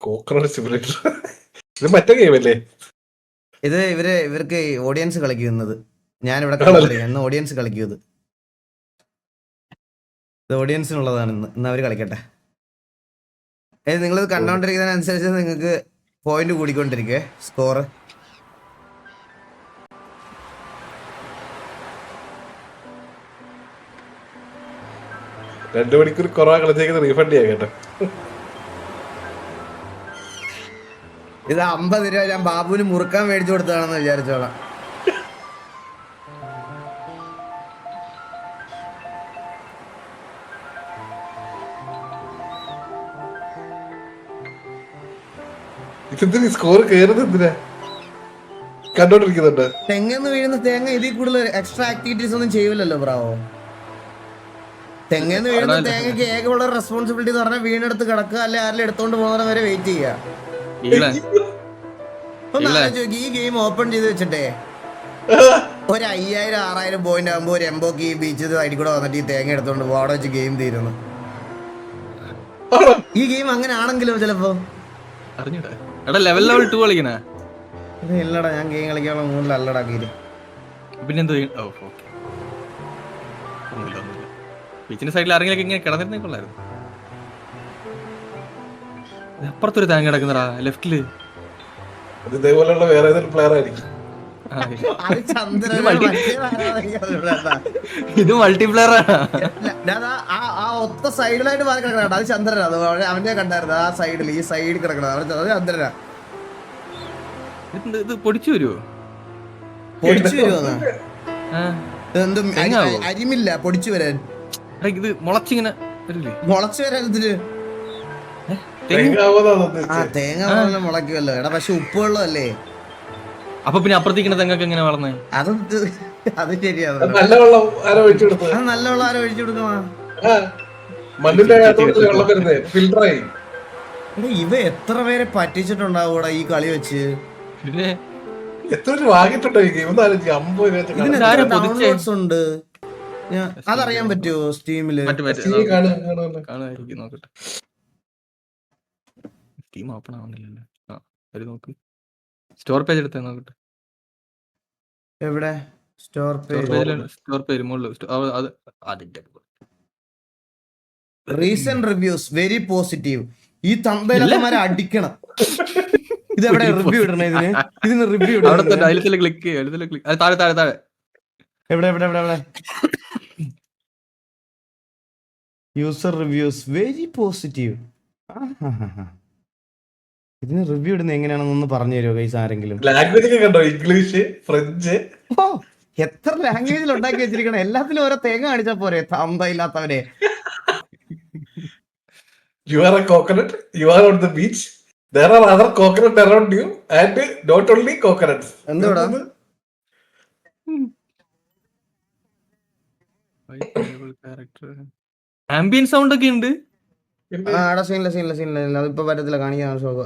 Coconut simulator ഇത് മറ്റേ ഗെയിമല്ലേ? ഇത് ഇവർക്ക് ഓഡിയൻസ് കളിക്കുന്നത്. ഞാനിവിടെ ഇന്ന് ഓഡിയൻസ് കളിക്കും. ഇത് ഓഡിയൻസിനുള്ളതാണ്. ഇന്ന് അവർ കളിക്കട്ടെ. നിങ്ങളിത് കണ്ടോണ്ടിരിക്കുന്നതിനനുസരിച്ച് നിങ്ങൾക്ക് പോയിന്റ് കൂടിക്കൊണ്ടിരിക്കേ സ്കോർ. രണ്ടു മണിക്കൂർ കുറവാ കളിച്ചേക്കുന്നത് റീഫണ്ട് ചെയ്യാൻ കേട്ടോ. ഇത് 50 രൂപ ഞാൻ ബാബുവിന് മുറുക്കാൻ മേടിച്ചു കൊടുത്തതാണെന്ന് വിചാരിച്ചോളാം. സ്കോർ കേറുന്നത് എന്തിനാ? കണ്ടോണ്ടിരിക്കുന്നുണ്ട്. തെങ്ങന്ന് വീഴുന്ന തേങ്ങ ഇതിൽ കൂടുതൽ എക്സ്ട്രാ ആക്ടിവിറ്റീസ് ഒന്നും ചെയ്യൂലല്ലോ ബ്രാവോ. തെങ്ങന്ന് വീഴുന്ന തേങ്ങയ്ക്ക് ഏകമുള്ള റെസ്പോൺസിബിലിറ്റി എന്ന് പറഞ്ഞാൽ വീണെടുത്ത് കിടക്കുക, അല്ലെ ആരെങ്കിലും എടുത്തോണ്ട് പോകുന്ന വരെ വെയിറ്റ് ചെയ്യുക. ഈ ഗെയിം ഓപ്പൺ ചെയ്ത് വെച്ചിട്ടേ ഒരു 5000-6000 പോയിന്റ് ആകുമ്പോ ഒരു എംബോക്ക് ഈ ബീച്ച് സൈഡിൽ കൂടെ വന്നിട്ട് ഈ തേങ്ങ എടുത്തോണ്ട് പോകും. അവിടെ വെച്ച് ഗെയിം തീരുന്നു. ഈ ഗെയിം അങ്ങനെ ആണെങ്കിലോ ചിലപ്പോ. ഇല്ലടാ, ഞാൻ ഗെയിം കളിക്കാനുള്ള മൂന്നിലല്ലടാ ഗെയിം. ബീച്ചിന്റെ സൈഡിൽ ആരെങ്കിലും ഇങ്ങനെ കിടന്നിരുന്നേക്കൊള്ളായിരുന്നു. അപ്പുറത്തൊരു തേങ്ങ കിടക്കുന്നടാ ലെഫ്റ്റില്. ഇതേപോലെയുള്ള വേറെ ഏതൊരു പ്ലെയർ ആയിരിക്കും. ഇത് മൾട്ടിപ്ലെയർ ആണ്. ആ ഒത്ത സൈഡിലായിട്ട് മാറി കിടക്കണ അത് ചന്ദ്രനാ. അത് അവന്റെ കണ്ടായിരുന്നു. ആ സൈഡിൽ ഈ സൈഡിൽ കിടക്കണ അത് ചന്ദ്രനാ. ഇത് പൊടിച്ചു വരുമോ? പൊടിച്ചു വരുമോ? എന്തും അരിമില്ല പൊടിച്ചു വരാൻ. ഇത് മുളച്ചിങ്ങനെ മുളച്ചു വരാൻ ഇതില് തേങ്ങ മുളയ്ക്കുമല്ലോ. എടാ പക്ഷെ ഉപ്പ് വെള്ളമല്ലേ. അപ്പൊ പിന്നെ അപ്പുറത്തേക്കുന്ന തെങ്ങൊക്കെ എങ്ങനെ വളർന്നേ? അത് ശരിയാണ്. നല്ല വെള്ളം ആരോ ഒഴിച്ചു കൊടുക്കണ. ഫിൽട്ടറായി. ഇവ എത്ര പേരെ പറ്റിച്ചിട്ടുണ്ടാവൂടാ ഈ കളി വെച്ച്. പിന്നെ എത്ര വാങ്ങിട്ടുണ്ടോ ഈ ഗെയിം? 50 ഉണ്ട്. അതറിയാൻ പറ്റുമോ സ്റ്റീമില്? നോക്കട്ടെ. സ്റ്റീം ഓപ്പൺ ആവുന്നില്ലല്ലോ. നോക്ക്, സ്റ്റോർ പേജ് എടുത്ത് നോക്കട്ടെ. എവിടെ സ്റ്റോർ പേജ്? സ്റ്റോർ പേജ് മുകളിൽ അതിന്റെ റീസെന്റ് റിവ്യൂസ് വെരി പോസിറ്റീവ്. ഈ തമ്പേലന്മാരെ അടിക്കണം. ഇതെവിടെ റിവ്യൂ ഇടണേ? ഇതിന് റിവ്യൂ ക്ലിക്ക് താഴെ എവിടെ യൂസർ റിവ്യൂസ് വെരി പോസിറ്റീവ്. ഇതിന് റിവ്യൂ ഇടുന്നത് എങ്ങനെയാണെന്നൊന്ന് പറഞ്ഞു തരുമോ ഗൈസ് ആരെങ്കിലും? ലാംഗ്വേജ് കണ്ടോ? English, French. ഓ എത്ര ലാംഗ്വേജിൽ ഉണ്ടാക്കി വെച്ചിരിക്കണം. എല്ലാത്തിലും ഓരോ തേങ്ങ കാണിച്ചാ പോരെ തമ്പ ഇല്ലാത്തവരെ. You are a coconut. You are on the beach. There are other coconuts around you and not only coconuts. എന്തുവാടാ? ആംബിയൻ സൗണ്ട് ഒക്കെ ഉണ്ട്. സീനില്ല അതിപ്പോ പറ്റത്തില്ല കാണിക്കാൻ ശോഭ.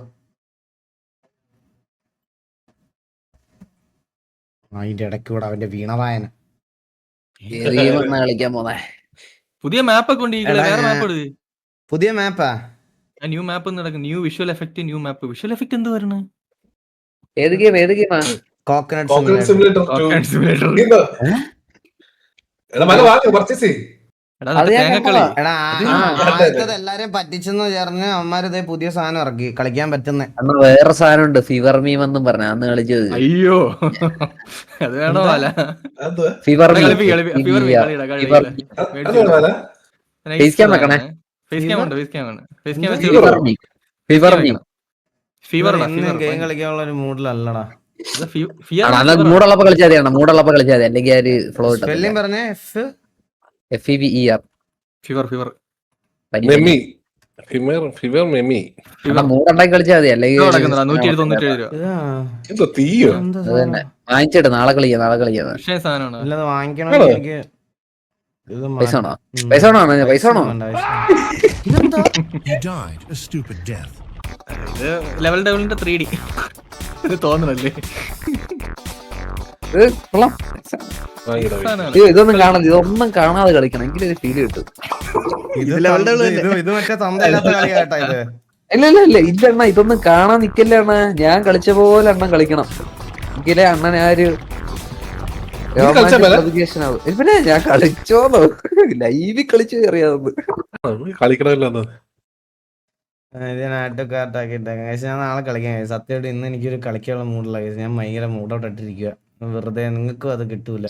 അതിന്റെ ഇടയ്ക്ക് കൂടെ അവന്റെ വീണവായന കളിക്കാൻ പോന്നെ പുതിയ മാപ്പ് ഒക്കെ ഉണ്ട്. പുതിയ മാപ്പാ? ന്യൂ മാപ്പ് നടക്കും. New visual effect. ന്യൂ മാപ്പ് വിഷ്വൽ എഫക്ട് എന്ത് വരണ? ഏത് ഗെയിമാ? Coconut simulator. എല്ലാരും പറ്റിച്ചെന്ന് ചേർന്ന് അവന്മാരിത് പുതിയ സാധനം ഇറക്കി കളിക്കാൻ പറ്റുന്ന. അന്ന് വേറെ സാധനം ഉണ്ട്, ഫീവർ മീം എന്നും പറഞ്ഞ അന്ന് കളിച്ചത്. അയ്യോ അത് വേണോ? ഫീവർ ഗെയിം കളിക്കാനുള്ള ഒരു മൂഡിലല്ലടാ. മൂടുള്ളപ്പോ കളിച്ചാൽ മതി. മൂടുള്ളപ്പോ കളിച്ചാൽ മതി, അല്ലെങ്കിൽ ഒരു ഫ്ലോ സ്പെല്ലിംഗ് പറഞ്ഞേ. FEVER. മൂടുണ്ടാക്കി കളിച്ചാൽ മതി, അല്ലെങ്കിൽ വാങ്ങിച്ചിട്ട് നാളെ കളിക്കാം. വാങ്ങിക്കണം. എനിക്ക് പൈസ വേണോ? ലെവൽ ഡെവലിന്റെ 3D തോന്നണല്ലേ? ഇതൊന്നും കാണാതെ കളിക്കണം, എങ്കിലും ഒരു ഫീല് കിട്ടും. ഇത് മറ്റേ തന്തയില്ലാത്ത കളിയാട്ടാ ഇത്. ഇല്ല ഇല്ല അണ്ണ, ഇതൊന്നും കാണാൻ നിക്കല്ലേ അണ്ണ. ഞാൻ കളിച്ച പോലെ അണ്ണൻ കളിക്കണം. എങ്കിലേ അണ്ണൻ ആ ഒരു പ്രതികേഷൻ ആവും. പിന്നെ ഞാൻ കളിച്ചോന്നോ, ലൈവിൽ കളിച്ചു കയറിയാന്ന്. കളിക്കണമല്ലോ. നാട്ടുകാർട്ടാക്കിയിട്ടേക്കാം. ഞാൻ നാളെ കളിക്കാൻ കഴിയും. സത്യമായിട്ട് ഇന്ന് എനിക്കൊരു കളിക്കാനുള്ള മൂഡില്ല. ഞാൻ ഭയങ്കര മൂഡൗട്ട് ഇട്ടിരിക്കുക. വെറുതെ നിങ്ങൾക്കും അത് കിട്ടൂല.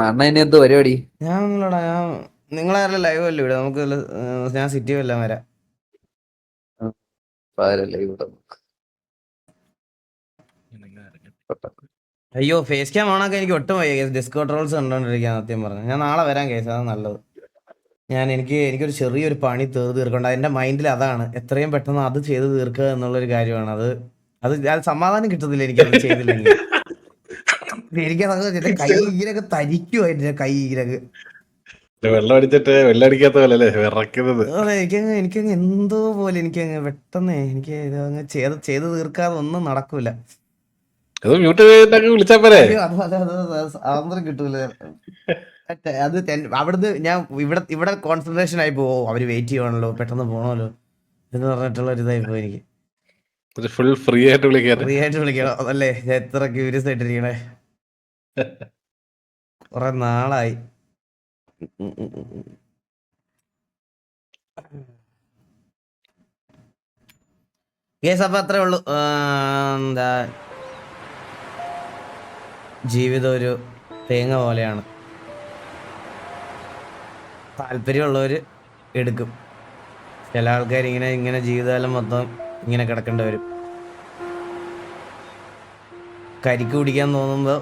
അണ്ണ ഇനി എന്തോ പരിപാടി? ഞാൻ നിങ്ങളാരും ലൈവ് അല്ലേ ഇവിടെ, നമുക്ക് ഞാൻ സിറ്റി വല്ലതും വരാം. അയ്യോ, ഫേസ് ക്യാം ഓണാക്കാൻ എനിക്ക് ഒട്ടും വയ്യ. ഡിസ്കോ ട്രോൾസ് കണ്ടോണ്ടിരിക്കാൻ സത്യം പറഞ്ഞു. ഞാൻ നാളെ വരാൻ കേസ്, അതാണ് നല്ലത്. എനിക്കൊരു ചെറിയൊരു പണി തീർക്കണ്ട. എന്റെ മൈൻഡിൽ അതാണ്, എത്രയും പെട്ടെന്ന് അത് ചെയ്ത് തീർക്കുക എന്നുള്ളൊരു കാര്യമാണ്. അത് സമാധാനം കിട്ടുന്നില്ല എനിക്കത് ചെയ്തില്ലെങ്കിൽ. എനിക്കത് കൈ ഇങ്ങനെയൊക്കെ തരിക്കുവാ, എന്റെ കൈ ഇങ്ങനെയൊക്കെ വെള്ളം അടിച്ചിട്ട് വെള്ളം അടിക്കാത്ത പോലെ അല്ലേ വിറയ്ക്കുന്നത്. എനിക്കങ്ങ് എന്തോ പോലെ എനിക്കങ്ങ് പെട്ടെന്ന് എനിക്ക് ഇതങ്ങ് ചെയ്ത് തീർക്കാതെ ഒന്നും നടക്കൂല. വിളിച്ചാ പോരെ, സ്വാതന്ത്ര്യം കിട്ടൂല. അത് അവിടുന്ന് ഞാൻ ഇവിടെ കോൺസെൻട്രേഷൻ ആയി പോവും. അവര് വെയിറ്റ് ചെയ്യണല്ലോ, പെട്ടെന്ന് പോണല്ലോ എന്ന് പറഞ്ഞിട്ടുള്ള ഒരു ഇതായി പോയി എനിക്ക്. ഫുൾ ഫ്രീ ആയിട്ട് വിളിക്കണം അതല്ലേ. ഞാൻ എത്ര ക്യൂരിയസ് ആയിട്ടിരിക്കണേ. കുറെ നാളായി. കേസ് അപ്പൊ അത്രേ ഉള്ളു. എന്താ, ജീവിതം ഒരു തേങ്ങ പോലെയാണ്. താല്പര്യമുള്ളവർ എടുക്കും. ചില ആൾക്കാർ ഇങ്ങനെ ജീവിതകാലം മൊത്തം ഇങ്ങനെ കിടക്കേണ്ടി വരും. കരിക്ക് കുടിക്കാൻ തോന്നുമ്പോൾ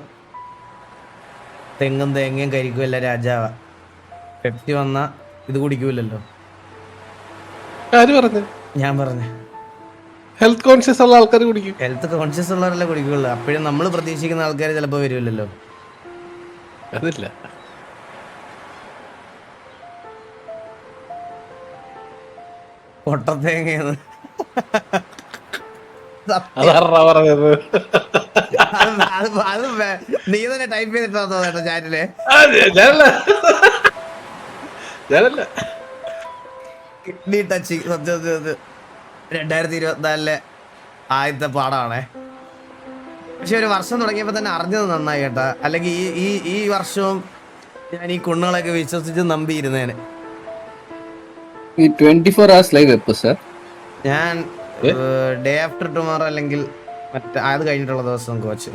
തെങ്ങും തേങ്ങയും കരിക്കും എല്ലാം രാജാവാ. പെപ്സി വന്നാ ഇത് കുടിക്കൂലല്ലോ. ഞാൻ പറഞ്ഞു ഹെൽത്ത് കോൺഷ്യസ് ഉള്ള ആൾക്കാർ കുടിക്കും. ഹെൽത്ത് കോൺഷ്യസ് ഉള്ളവരല്ലേ കുടിക്കുള്ളൂ. അപ്പോഴും നമ്മൾ പ്രതീക്ഷിക്കുന്ന ആൾക്കാർ ചിലപ്പോൾ വരുമല്ലോ. അതില്ല, പൊട്ടത്തേങ്ങന്ന് നീ തന്നെ ടൈപ്പ് ചെയ്തിട്ടാ തോന്നട്ടോ ചാറ്റില്. കിഡ്നി ടച്ചിങ് സത്യം 2024 ആദ്യത്തെ പാടാണേ. പക്ഷെ ഒരു വർഷം തുടങ്ങിയപ്പോ തന്നെ അറിഞ്ഞത് നന്നായി കേട്ടാ. അല്ലെങ്കിൽ ഈ വർഷവും ഞാൻ ഈ കുണ്ണുകളൊക്കെ വിശ്വസിച്ച് നമ്പിയിരുന്നേനെ. 24 hours ലൈവ് എപ്പോ സർ? ഞാൻ ഡേ ആഫ്റ്റർ ടുമോറോ അല്ലെങ്കിൽ അത് കഴിഞ്ഞിട്ടുള്ള ദിവസം കോച്ച്.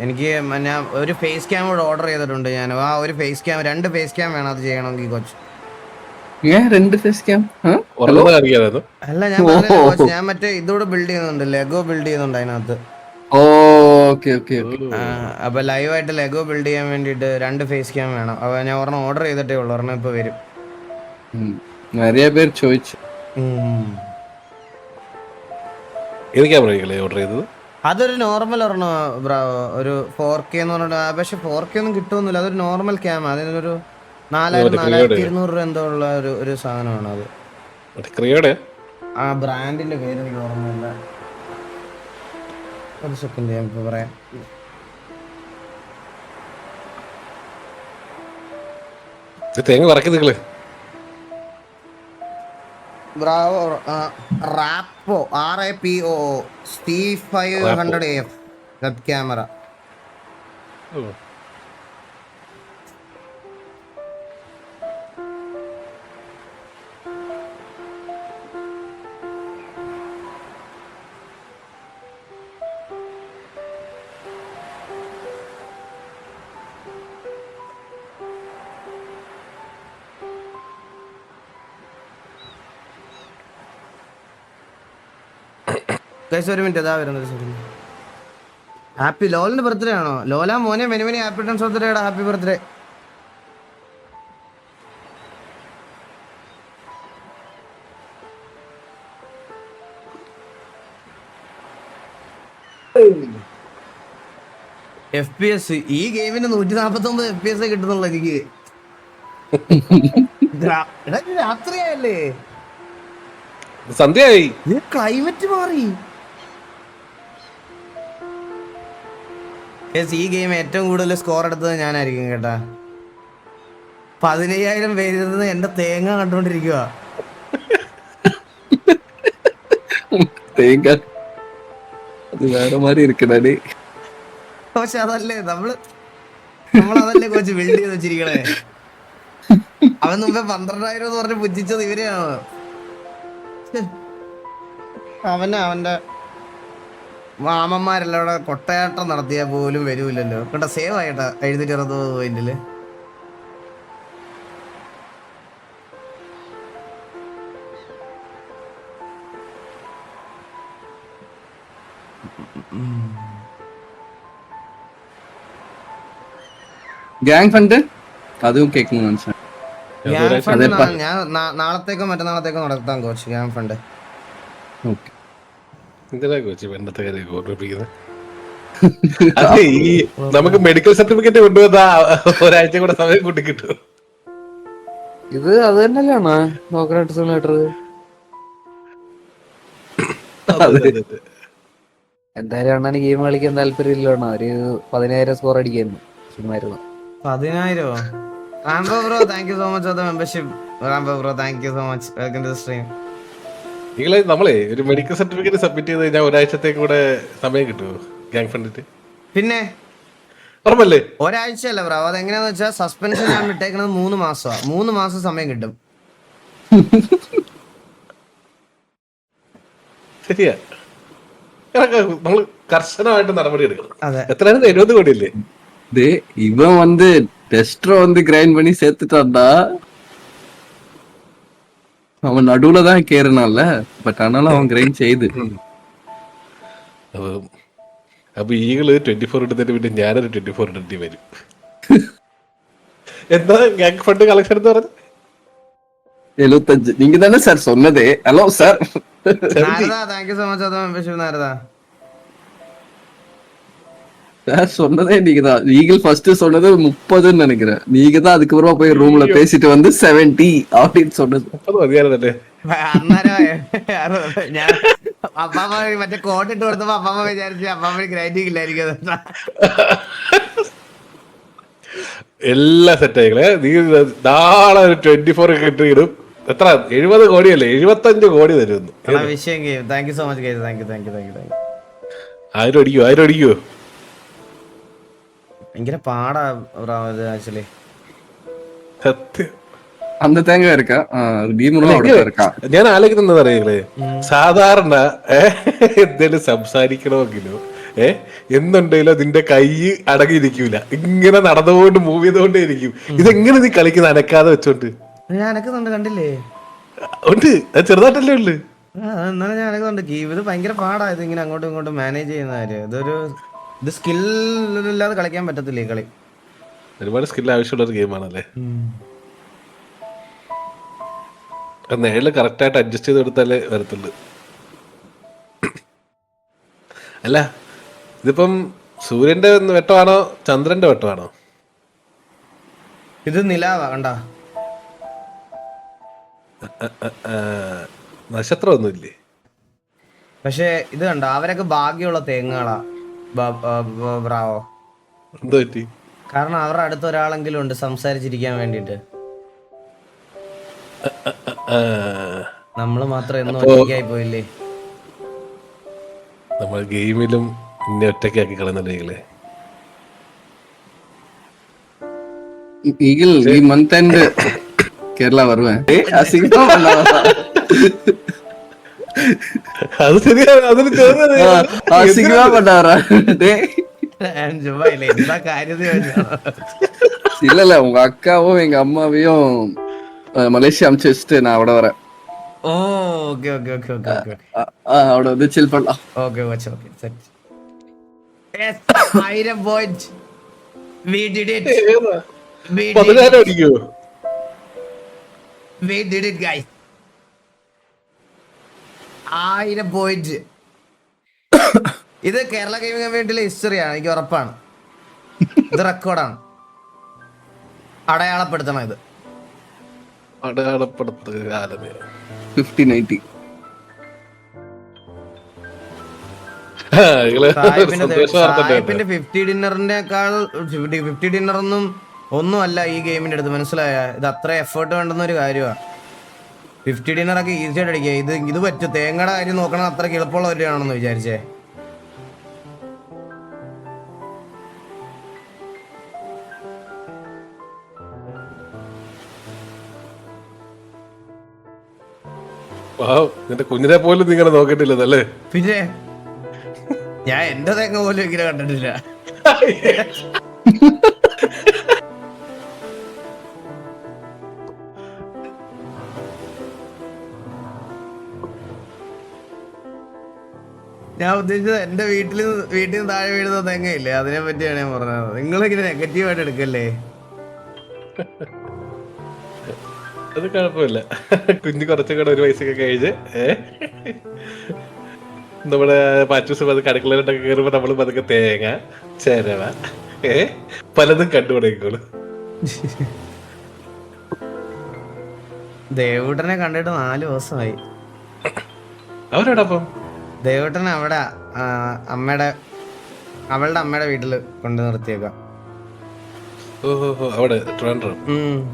ഞാൻ ഒരു ഫേസ് ക്യാം കൂടെ ഓർഡർ ചെയ്തിട്ടുണ്ട്. ഞാൻ ആ ഒരു ഫേസ് ക്യാം, 2 ഫേസ് ക്യാം വേണം അത് ചെയ്യണമെങ്കിൽ കോച്ച്. 2 ഫേസ് ക്യാം അല്ല, ഞാൻ മറ്റേ ഇതോടെ ബിൽഡ് ചെയ്യുന്നുണ്ട്, ലെഗോ ബിൽഡ് ചെയ്യുന്നുണ്ട് അതിനകത്ത്. അപ്പൊ ലൈവായിട്ട് ലെഗോ ബിൽഡ് ചെയ്യാൻ വേണ്ടിട്ട് 2 ഫേസ് ക്യാം വേണം. അപ്പൊ ഞാൻ ഒരെണ്ണം ഓർഡർ ചെയ്തിട്ടേ ഉള്ളു. ഒരെണ്ണം ഇപ്പൊ വരും. நிறைய பேர் ചോദിച്ചു. ഓർഡർ ചെയ്തത് അതൊരു നോർമൽ ഒരെണ്ണം ഒരു 4K എന്ന് പറഞ്ഞിട്ട്. പക്ഷെ 4K ഒന്നും കിട്ടുമൊന്നുമില്ല. അതൊരു നോർമൽ ക്യാം. അതിനൊരു 4200 രൂപ എന്തോ ഉള്ള ഒരു സാധനമാണ് അത്. ആ ബ്രാൻഡിന്റെ പേര് എനിക്ക് ഓർമ്മയില്ല. ഒരു സെക്കൻഡ് ഞാൻ ഇപ്പൊ പറയാം. തേങ്ങ വറക്കി നിങ്ങള് Bravo rapport RAPO C500AF web camera. ഒരു മിനിറ്റ്, അതാ വരുന്നത്. ഹാപ്പി ലോലിന്റെ ബർത്ത്ഡേ ആണോ? ലോല മോനെ many happy returns of the day. Happy birthday. FPS ഈ ഗെയിമിന് 149 FPS കിട്ടുന്നുള്ളൂ എനിക്ക്. രാത്രിയായല്ലേ, സന്ധ്യയായി, ക്ലൈമറ്റ് മാറി. ഈ ഗെയിം ഏറ്റവും കൂടുതൽ സ്കോർ എടുത്തത് ഞാനായിരിക്കും കേട്ടാ. 15,000 പേരിൽ എന്റെ തേങ്ങ കണ്ടോണ്ടിരിക്കുക. தேங்காய் அது வேற மாதிரி இருக்குடாடி. പക്ഷെ അതല്ലേ നമ്മളതല്ലേ കോച്ച് ബിൽഡ് ചെയ്ത് വെച്ചിരിക്കണേ. അവൻ മുമ്പേ 12,000 എന്ന് പറഞ്ഞ് പുച്ഛിച്ചത് ഇവരെയാണ്. അവന്റെ മാമന്മാരെല്ലാം ഇവിടെ കൊട്ടയാട്ടം നടത്തിയാൽ പോലും വരൂല്ലല്ലോ. കേട്ടോ സേവ് ആയിട്ടാ 760 പോയിന്റില്. கேங் ஃபண்டு அதுவும் கேட்கணும் நினைச்சேன். ഗ്യാങ് ഫണ്ട് ഞാൻ നാളത്തേക്കോ മറ്റന്നാളത്തേക്കോ നടത്താം കോച്ച്. Gang fund okay. എന്തിനാ കോച്ച് പണ്ടത്തെ കാര്യം ഓർമ്മിപ്പിക്കുന്നത്? അതെ, ഈ നമുക്ക് മെഡിക്കൽ സർട്ടിഫിക്കറ്റ് കൊണ്ടുവന്ന ഒരാഴ്ച കൂടെ സമയം കൂട്ടി കിട്ടും. ഇത് അത് തന്നെയല്ലാണ് നോക്കനായിട്ട് എന്തായാലും അണ്ണന് ഗെയിം കളിക്കാൻ താല്പര്യമില്ലാണ്. ഒരു 10,000 സ്കോർ അടിക്കായിരുന്നു. 10,000. Rambo bro thank you so much for the membership. Rambo bro thank you so much. Welcome to the stream. നിങ്ങളെ നമ്മളെ ഒരു മെഡിക്കൽ സർട്ടിഫിക്കറ്റ് സബ്മിറ്റ് ചെയ്ത് കഴിഞ്ഞാൽ ഒരാഴ്ചത്തേക്ക് കൂടെ സമയം കിട്ടുമോ ഗ്യാങ് ഫണ്ടിട്ട്? പിന്നെ ഉറപ്പല്ലേ? ഒരാഴ്ചയല്ല ബ്രോ. അതെങ്ങനെയാന്ന് വെച്ചാൽ സസ്പെൻഷൻ ഞാൻ വിട്ടേക്കുന്നത് 3 മാസമാണ്. 3 മാസം സമയം കിട്ടും. ശരിയാ, നമ്മള് കർശനമായിട്ട് നടപടി എടുക്കണം. അതെ, എത്രയാണ്? 70 കോടിയല്ലേ? இவன் வந்து டெஸ்ட்ரோ வந்து கிரைண்ட் பண்ணி சேர்த்துட்டான்டா. அவன் நடுவுல தான் கேறனால, பட் ஆனாலும் அவன் கிரைண்ட் செய்து. അപ്പൊ ഈകള് 24 എടുത്തിട്ട് പിന്നെ ഞാനൊരു 24 എടുത്തി വരും. എന്താ ഗ്യാങ് ഫണ്ട് കളക്ഷൻ എന്ന് പറഞ്ഞു? 75. நீங்க தானே சார் சொன்னதே? Hello sir. Narada thank you so much for the membership. Narada sir சொன்னதே நீங்க தான். ஈகிள் ஃபர்ஸ்ட் சொன்னது 30ன்னு நினைக்கிறேன். நீங்க தான் அதுக்கப்புறமா போய் ரூம்ல பேசிட்டு வந்து 70 அப்படின்னு சொன்னது. 30 മതിയായിരുന്നല്ലേ? അന്നേരം ഞാൻ അപ്പാമ്മ മറ്റേ കോട്ടിട്ട് കൊടുത്തപ്പോ അപ്പാമ്മ വിചാരിച്ചു അപ്പാമ്മ ഗ്രൈൻഡിങ് ഇല്ലായിരിക്കും. എല്ലാം സെറ്റ് ആയിക്കളെ. നീ നാളെ ഒരു 24 കിട്ടിയിടും. എത്ര? 70 കോടിയല്ലേ? 75 കോടി തരുന്നു. വിഷയം game. Thank you so much guys. Thank you. 1000 അടിക്കോ? 1000 അടിക്കോ? ഭയങ്കര പാടാ ആക്ച്വലി. സത്യം. அந்த தேங்காய் இருக்கா? டீமுலாம் അവിടെ இருக்கா? ഞാൻ ആലോചിക്കുന്നത് അറിയില്ലേ, സാധാരണ എന്തേലും സംസാരിക്കണമെങ്കിലോ എന്നുണ്ടെങ്കിലോ നിന്റെ കൈ അടങ്ങിയിരിക്കൂല. ഇങ്ങനെ നടന്നുകൊണ്ട് മൂവ് ചെയ്തുകൊണ്ടേ ഇരിക്കും. ഇതെങ്ങനെ നീ കളിക്കുന്ന അനക്കാതെ വെച്ചോണ്ട്? ഞാൻ അനക്കുന്നുണ്ട്, കണ്ടില്ലേ? ഉണ്ട്, അത് ചെറുതായിട്ടല്ലേ ഉള്ളു. എന്നാലും ഞാൻ അനക്കുന്നുണ്ട്. ഇത് ഭയങ്കര പാടാ. ഇത് ഇങ്ങനെ അങ്ങോട്ടും ഇങ്ങോട്ടും മാനേജ് ചെയ്യുന്ന കാര്യം. ഇത് സ്കില്ലാതെ കളിക്കാൻ പറ്റത്തില്ല ഈ കളി. ഒരുപാട് സ്കിൽ ആവശ്യമുള്ള ഒരു ഗെയിമാണല്ലേ. നേരില് കറക്റ്റ് ആയിട്ട് അഡ്ജസ്റ്റ് ചെയ്ത് കൊടുത്താലേ വരത്തുള്ളു. അല്ല, ഇതിപ്പം സൂര്യന്റെ വെട്ടമാണോ ചന്ദ്രന്റെ വെട്ടമാണോ? ഇത് നിലാവാ, കണ്ടാ? നക്ഷത്രമൊന്നുമില്ലേ? പക്ഷെ ഇത് കണ്ട, അവരൊക്കെ ഭാഗ്യമുള്ള തേങ്ങകളാ. ബ്രാവോ. എന്തോ പറ്റി? കാരണം അവരുടെ അടുത്ത് ഒരാളെങ്കിലും ഉണ്ട് സംസാരിച്ചിരിക്കാൻ വേണ്ടിട്ട്. നമ്മള് മാത്രം എന്നും ഒറ്റയ്ക്കായി പോയില്ലേ. നമ്മൾ ഗെയിമിലും ഇന്നെ ഒറ്റയ്ക്കാക്കി കളയുന്നുണ്ടെങ്കിലേ. ஈகிள் ഈ மந்த் எண்ட் കേരള வருவேன். അത് ശരിയാണ്. അതിന് அசிங்கமா பண்ணாரா? എന്താ കാര്യം? இல்ல இல்ல, உங்க அக்காவும் எங்க அம்மாவையும் மலேசியா அனுப்பிச்சு வச்சுட்டு நான் അവിടെ வரேன். Oh okay okay okay okay okay അവിടെ வந்து chill பண்ணலாம். Okay watch. Okay set. 1000 point. We did it. 10,000 അടിക്കോ? We did it guys. 1000 point. ഇത് കേരള ഗെയിമിംഗ് കമ്മ്യൂണിറ്റിയിലെ ഹിസ്റ്ററിയാണ്, എനിക്ക് ഉറപ്പാണ്. ഇത് റെക്കോർഡാണ്. അടയാളപ്പെടുത്തണം ഇത്. അടയാളപ്പെടുത്തുക കാലമേ. 50-90. സായിപ്പിന്റെ 50 ഡിന്നറിനേക്കാൾ 50 ഡിന്നറൊന്നും ഒന്നും അല്ല ഈ ഗെയിമിന്റെ അടുത്ത്. മനസ്സിലായ? ഇത് അത്ര എഫേർട്ട് വേണ്ടുന്ന ഒരു കാര്യമാണ്. 50 ഡിന്നറൊക്കെ ഈസി ആയിട്ട് അടിക്കുക. ഇത് പറ്റും. തേങ്ങയുടെ കാര്യം നോക്കണം, അത്രയ്ക്ക് എളുപ്പമുള്ള ഒരാണെന്ന് വിചാരിച്ചേ. നിന്റെ കുഞ്ഞിനെ പോലും നിങ്ങനെ നോക്കിട്ടില്ലതല്ലേ? പിന്നെ ഞാൻ എന്റെ തേങ്ങ പോലും ഇങ്ങനെ കണ്ടിട്ടില്ല. ഞാൻ ഉദ്ദേശിച്ചത് എന്റെ വീട്ടിൽ നിന്ന് താഴെ വീഴുന്ന തെങ്ങയില്ലേ, അതിനെ പറ്റിയാണ് ഞാൻ പറഞ്ഞത്. നിങ്ങളിങ്ങനെ നെഗറ്റീവായിട്ട് എടുക്കല്ലേ. അത് കുഴപ്പമില്ല. കുഞ്ഞ് കുറച്ചും കൂടെ 1 വയസ്സൊക്കെ കഴിഞ്ഞ് നമ്മുടെ പാച്ചൂസ് പതുക്കെ അടുക്കളയിലോട്ടൊക്കെ കയറുമ്പോ നമ്മള് പതുക്കെ തേങ്ങ ചേരവ പലതും കണ്ടുപിടിക്കോളൂ. ദേവൂട്ടനെ കണ്ടിട്ട് 4 ദിവസമായി. അവരോടൊപ്പം ദേവൂട്ടനെ അവിടെ അവളുടെ അമ്മയുടെ വീട്ടില് കൊണ്ടു നിർത്തിയേക്കാം. ഓഹോ, അവിടെ ട്രിവാൻഡ്രം.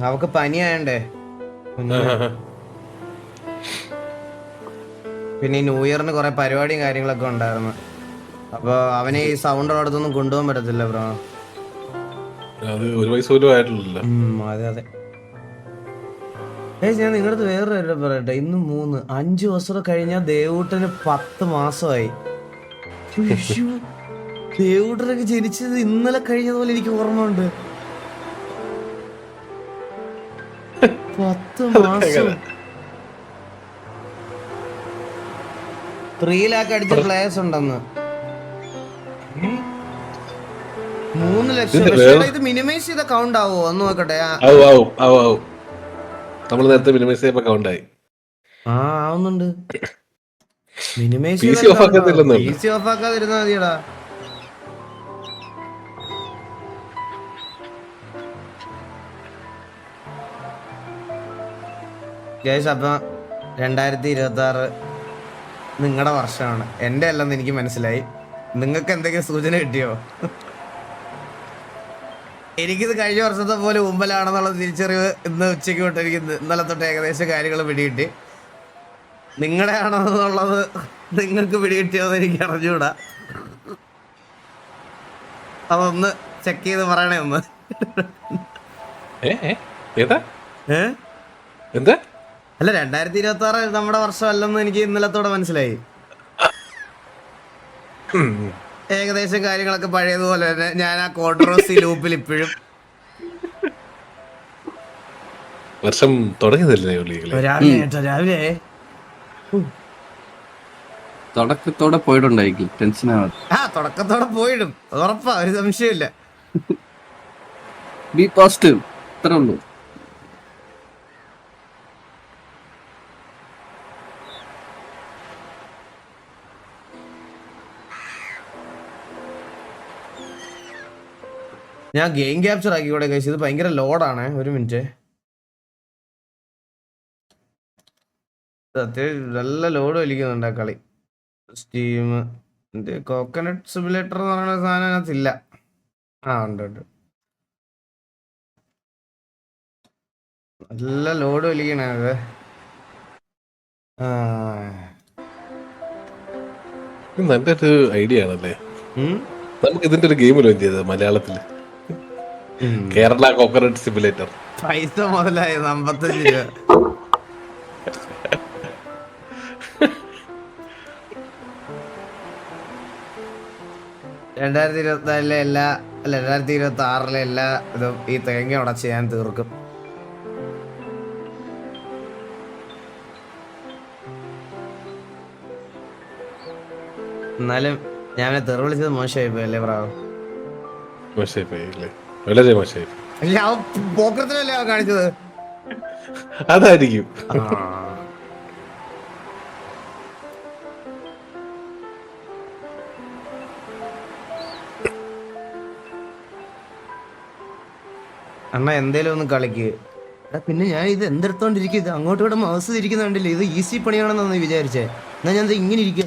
അവക്ക് പനിയായണ്ടേ. പിന്നെ ഈ ന്യൂ ഇയറിന് കുറെ പരിപാടിയും കാര്യങ്ങളൊക്കെ ഉണ്ടായിരുന്നു. അപ്പൊ അവനെ ഈ സൗണ്ട് ഉള്ളടത്തൊന്നും കൊണ്ടുപോകാൻ പറ്റത്തില്ല ബ്രോ. അത് 1 വയസ്സ് പോലും ആയിട്ടില്ലല്ലോ. അതെ അതെ. ഞാൻ നിങ്ങളുടെ അടുത്ത് വേറൊരു കാര്യം പറയട്ടെ. ഇന്ന് 5 ദിവസം കഴിഞ്ഞാൽ ദേവൂട്ടന് 10 മാസമായി. ദേവൂട്ടനൊക്കെ ജനിച്ചത് ഇന്നലെ കഴിഞ്ഞതുപോലെ എനിക്ക് ഓർമ്മയുണ്ട്. 10 മാസം. 3 ലാഖ് അടിച്ച പ്ലേയേഴ്സ് ഉണ്ടെന്ന്. 3 ലക്ഷം. പക്ഷേ ഇത് മിനിമൈസ് ചെയ്ത കൗണ്ട് ആവോ ഒന്ന് നോക്കട്ടെ. നമ്മൾ നേരത്തെ മിനിമൈസ് ചെയ്യുമ്പോ കൗണ്ടായി. ആവുന്നുണ്ട്. മിനിമൈസ് PC ഓഫ് ആക്കാതിരുന്നാ മതിയടാ. ഗൈസ്, അപ്പൊ 2026 നിങ്ങളുടെ വർഷമാണ്, എന്റെ അല്ലെന്ന് എനിക്ക് മനസ്സിലായി. നിങ്ങൾക്ക് എന്തെങ്കിലും സൂചന കിട്ടിയോ? എനിക്കിത് കഴിഞ്ഞ വർഷത്തെ പോലെ മുമ്പിലാണെന്നുള്ള തിരിച്ചറിവ് ഇന്ന് ഉച്ചയ്ക്ക് തൊട്ട് എനിക്ക് ഇന്നലെ തൊട്ട് ഏകദേശം കാര്യങ്ങൾ പിടികിട്ടി. നിങ്ങളുടെ ആണെന്നുള്ളത് നിങ്ങൾക്ക് പിടികിട്ടിയോന്ന് എനിക്ക് അറിഞ്ഞൂടാ. അതൊന്ന് ചെക്ക് ചെയ്ത് പറയണേ ഒന്ന്. എന്താ? അല്ല, 2026 നമ്മുടെ വർഷമല്ലെന്ന് എനിക്ക് ഇന്നലത്തോടെ മനസ്സിലായി. ഏകദേശം കാര്യങ്ങളൊക്കെ പഴയതുപോലെ തന്നെ. ഞാൻ ആ കോൺട്രോവേഴ്സി ലൂപ്പിൽ ഇപ്പോഴും. വർഷം തുടങ്ങിയതല്ലേ രാവിലെ തുടക്കത്തോടെ പോയിട്ടുണ്ടായിരിക്കും. ടെൻഷൻ തുടക്കത്തോടെ പോയിടും, ഉറപ്പാ, ഒരു സംശയമില്ല. ബി പോസിറ്റീവ്, അത്രേ ഉള്ളൂ. ഞാൻ ഗെയിം ക്യാപ്ചർ ആക്കി കൂടെ കഴിച്ചത്. ഭയങ്കര ലോഡാണ്. 1 മിനിറ്റ്. അത്യാവശ്യം നല്ല ലോഡ് വലിക്കുന്നുണ്ട് ആ കളി. സ്റ്റീം കോക്കനട്ട് സിമുലേറ്റർ എന്ന് പറയുന്ന സാധനം അതിനകത്തില്ല. ഉണ്ട്. നല്ല ലോഡ് വലിക്കണേ അത്. നല്ലൊരു ഐഡിയ ആണല്ലേ. നമുക്ക് ഇതിന്റെ ഒരു ഗെയിം ലോഞ്ച് ചെയ്തത് മലയാളത്തില്. Kerala coconut simulator. പൈസ മുതലായി 55 രൂപ. രണ്ടായിരത്തി 2026 എല്ലാ ഇതും ഈ തേങ്ങ ഉടച്ച് ഞാൻ തീർക്കും. എന്നാലും ഞാൻ തെറി വിളിച്ചത് മോശമായി പോയല്ലേ പ്രാവ്? മോശമായി, വളരെ മോശമായി. പോക്കത്തിലല്ലേ കാണിച്ചത്? അതായിരിക്കും. അണ്ണ എന്തേലും ഒന്ന് കളിക്ക്. പിന്നെ ഞാൻ ഇത് എന്തെടുത്തോണ്ടിരിക്കും? ഇത് അങ്ങോട്ടും ഇവിടെ മൗസ് ഇരിക്കുന്നുണ്ടല്ലേ. ഇത് ഈസി പണിയാണെന്നാണ് വിചാരിച്ചേ. എന്നാ ഞാൻ ഇങ്ങനെ ഇരിക്കുക.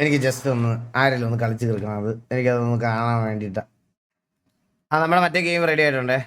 എനിക്ക് ജസ്റ്റ് ഒന്ന് ആരെങ്കിലും ഒന്ന് കളിച്ച് തീർക്കണം. അത് എനിക്കതൊന്ന് കാണാൻ വേണ്ടിയിട്ടാ. നമ്മുടെ മറ്റേ ഗെയിം റെഡി ആയിട്ടുണ്ടേ.